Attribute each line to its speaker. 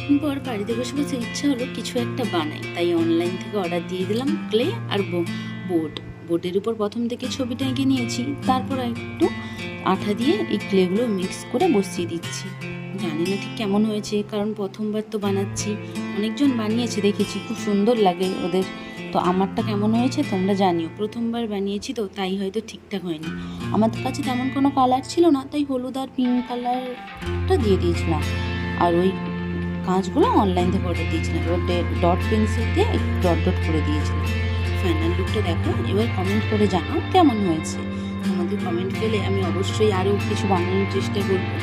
Speaker 1: অনেকদিন পর বাড়িতে বসে বসে ইচ্ছা হলো কিছু একটা বানাই, তাই অনলাইন থেকে অর্ডার দিয়ে দিলাম ক্লে আর বোর্ডের উপর প্রথম থেকে ছবিটা এঁকে নিয়েছি, তারপর একটু আঠা দিয়ে এই ক্লেগুলো মিক্স করে বসিয়ে দিচ্ছি। জানি না ঠিক কেমন হয়েছে, কারণ প্রথমবার তো বানাচ্ছি। অনেকজন বানিয়েছে দেখেছি, খুব সুন্দর লাগে ওদের। তো আমারটা কেমন হয়েছে তোমরা জানিও। প্রথমবার বানিয়েছি তো তাই হয়তো ঠিকঠাক হয়নি। আমাদের কাছে তেমন কোনো কালার ছিল না, তাই হলুদ আর পিঙ্ক কালারটা দিয়ে দিয়েছিলাম। আর ওই কাঁচগুলো অনলাইন থেকে অর্ডার দিয়েছিলাম। এবার ডট পেন্সিল দিয়ে একটু ডট ডট করে দিয়েছিলাম। ফাইনাল লুকটা দেখো, এবার কমেন্ট করে জানাও কেমন হয়েছে। তোমাদের কমেন্ট পেলে আমি অবশ্যই আরও কিছু বানানোর চেষ্টা করবো।